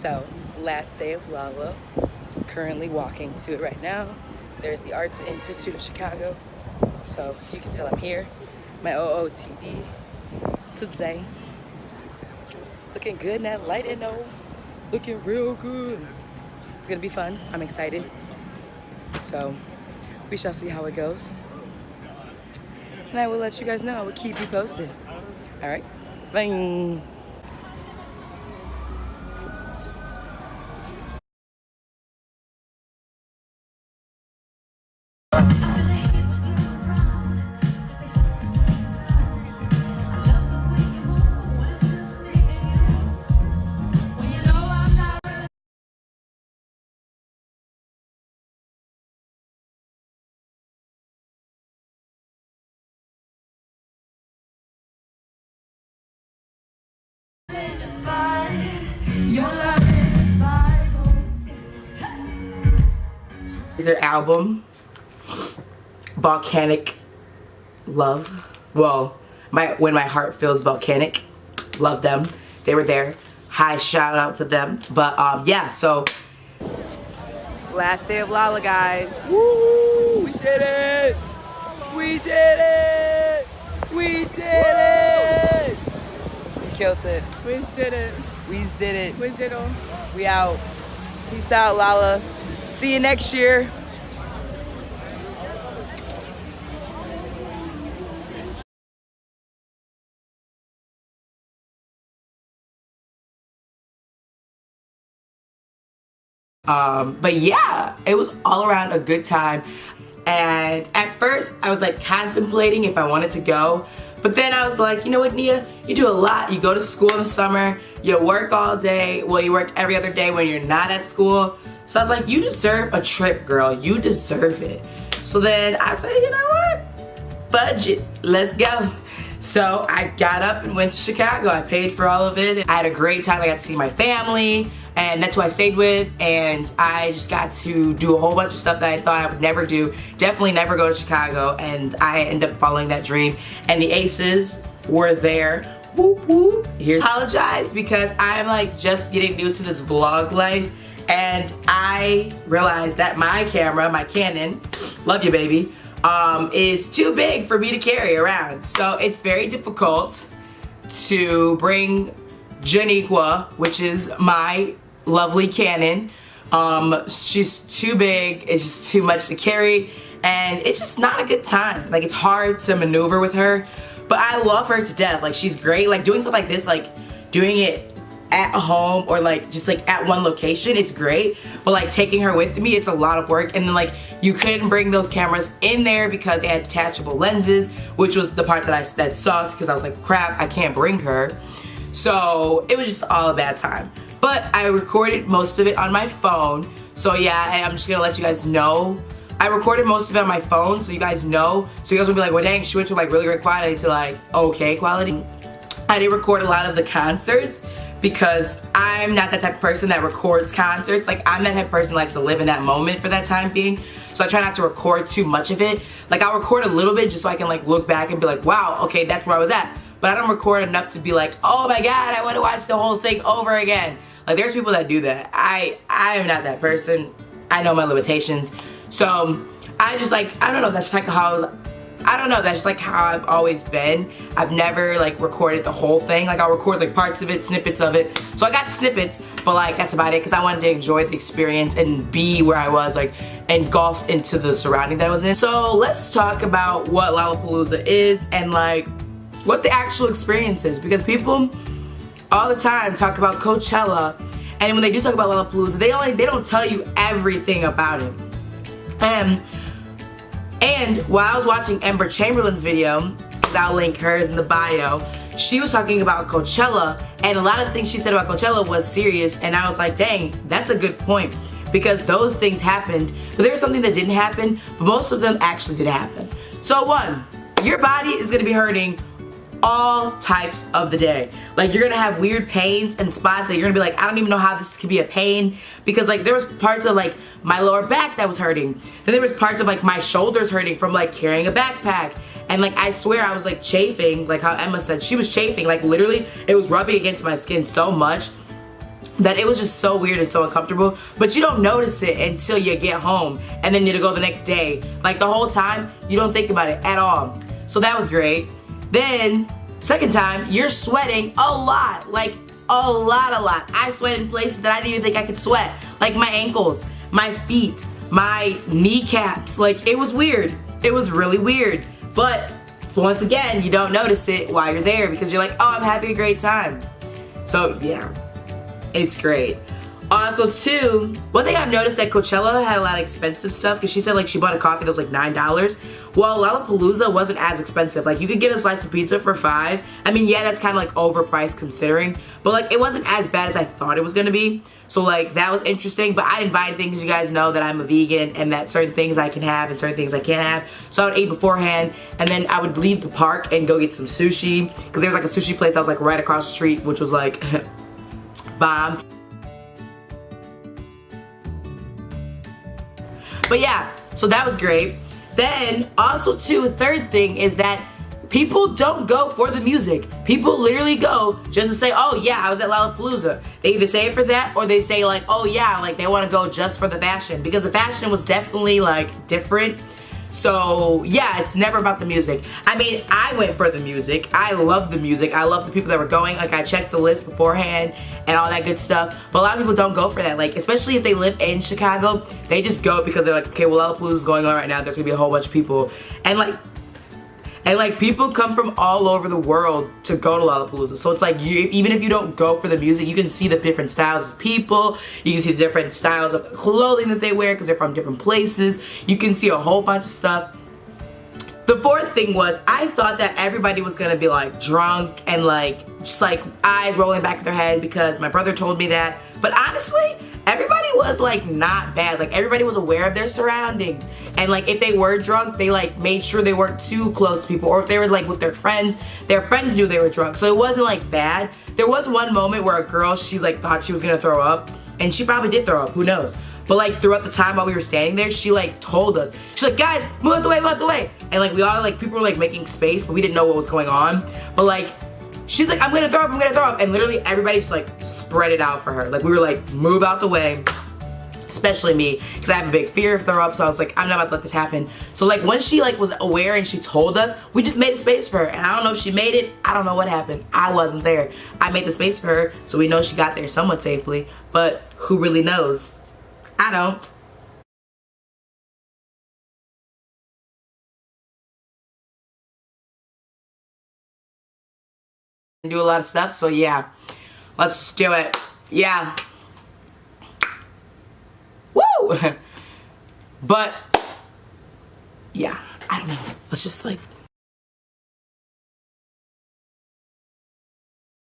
So, last day of Lala. Currently walking to it right now. There's the Arts Institute of Chicago. So, you can tell I'm here. My OOTD today. Looking good in that light, and no, looking real good. It's gonna be fun. I'm excited. So, we shall see how it goes. And I will let you guys know. I will keep you posted. All right, bye. Their album, Volcanic Love. Well, When My Heart Feels Volcanic. Love them. They were there. Hi, shout out to them. But yeah, so last day of Lala, guys. Woo! We did it! We did it! We did it! We killed it. We did it. We did it. We did it. We out. Peace out, Lala. See you next year. But yeah, it was all around a good time. And at first I was like contemplating if I wanted to go. But then I was like, you know what, Nia? You do a lot. You go to school in the summer. You work all day. Well, you work every other day when you're not at school. So I was like, you deserve a trip, girl. You deserve it. So then I said, you know what? Budget. Let's go. So I got up and went to Chicago. I paid for all of it. I had a great time. I got to see my family, and that's who I stayed with. And I just got to do a whole bunch of stuff that I thought I would never do. Definitely never go to Chicago. And I ended up following that dream. And the Aces were there. Whoop, whoop. Here's apologize because I'm like just getting new to this vlog life. And I realized that my camera, my Canon, love you baby, is too big for me to carry around. So it's very difficult to bring Janiqua, which is my lovely Canon. She's too big, it's just too much to carry, and it's just not a good time. Like, it's hard to maneuver with her, but I love her to death. Like, she's great. Like, doing stuff like this, like doing it at home or like just like at one location, it's great, but like taking her with me, it's a lot of work. And then like you couldn't bring those cameras in there because they had detachable lenses, which was the part that sucked, because I was like, crap, I can't bring her. So it was just all a bad time. But I recorded most of it on my phone. So yeah, I'm just gonna let you guys know. I recorded most of it on my phone, so you guys know. So you guys will be like, well dang, she went from like really great quality to like okay quality. I did record a lot of the concerts, because I'm not that type of person that records concerts. Like, I'm that type of person that likes to live in that moment for that time being. So I try not to record too much of it. Like, I'll record a little bit just so I can like look back and be like, wow, okay, that's where I was at. But I don't record enough to be like, oh my god, I want to watch the whole thing over again. Like, there's people that do that. I am not that person. I know my limitations. So I just like, I don't know, that's like how I was, I don't know, that's like how I've always been. I've never like recorded the whole thing. Like, I'll record like parts of it, snippets of it. So I got snippets, but like that's about it, because I wanted to enjoy the experience and be where I was, like engulfed into the surrounding that I was in. So let's talk about what Lollapalooza is and like what the actual experience is, because people all the time talk about Coachella, and when they do talk about Lollapalooza, they don't tell you everything about it. And while I was watching Ember Chamberlain's video, because I'll link hers in the bio, she was talking about Coachella, and a lot of the things she said about Coachella was serious, and I was like, dang, that's a good point, because those things happened, but there was something that didn't happen, but most of them actually did happen. So one, your body is going to be hurting all types of the day. Like, you're gonna have weird pains and spots that you're gonna be like, I don't even know how this could be a pain, because like there was parts of like my lower back that was hurting, then there was parts of like my shoulders hurting from like carrying a backpack, and like I swear I was like chafing, like how Emma said she was chafing, like literally it was rubbing against my skin so much. that it was just so weird and so uncomfortable, but you don't notice it until you get home and then you need to go the next day. Like the whole time, you don't think about it at all. So that was great. Then, second time, you're sweating a lot, like a lot. I sweat in places that I didn't even think I could sweat. Like my ankles, my feet, my kneecaps, like it was weird. It was really weird. But once again, you don't notice it while you're there because you're like, oh, I'm having a great time. So yeah. It's great. Also, too, one thing I've noticed that Coachella had a lot of expensive stuff because she said like she bought a coffee that was like $9. Well, Lollapalooza wasn't as expensive. Like you could get a slice of pizza for $5. I mean, yeah, that's kind of like overpriced considering, but like it wasn't as bad as I thought it was gonna be. So like that was interesting, but I didn't buy anything because you guys know that I'm a vegan and that certain things I can have and certain things I can't have. So I would eat beforehand and then I would leave the park and go get some sushi because there was like a sushi place that was like right across the street, which was like bomb. But yeah, so that was great. Then also too, a third thing is that people don't go for the music. People literally go just to say, oh yeah, I was at Lollapalooza. They either say it for that or they say like, oh yeah, like they want to go just for the fashion because the fashion was definitely like different. So yeah, it's never about the music. I mean, I went for the music. I love the music. I love the people that were going. Like I checked the list beforehand and all that good stuff. But a lot of people don't go for that. Like especially if they live in Chicago, they just go because they're like, okay, well Lollapalooza is going on right now. There's gonna be a whole bunch of people. And like people come from all over the world to go to Lollapalooza. So it's like even if you don't go for the music, you can see the different styles of people. You can see the different styles of clothing that they wear because they're from different places. You can see a whole bunch of stuff. The fourth thing was I thought that everybody was gonna be like drunk and like just like eyes rolling back of their head because my brother told me that. But honestly, everybody was like not bad. Like everybody was aware of their surroundings. And like if they were drunk, they like made sure they weren't too close to people. Or if they were like with their friends knew they were drunk. So it wasn't like bad. There was one moment where a girl, she like thought she was gonna throw up. And she probably did throw up, who knows. But like throughout the time while we were standing there, she like told us. She's like, guys, move out the way, move out the way. And like we all like, people were like making space, but we didn't know what was going on. But like, she's like, I'm gonna throw up, I'm gonna throw up. And literally everybody just like spread it out for her. Like we were like, move out the way. Especially me, because I have a big fear of throw up, so I was like, I'm not about to let this happen. So like when she like was aware and she told us, we just made a space for her. And I don't know if she made it, I don't know what happened. I wasn't there. I made the space for her, so we know she got there somewhat safely, but who really knows? I don't. Do a lot of stuff, so yeah, let's do it. Yeah. Woo! But yeah, I don't know. Let's just like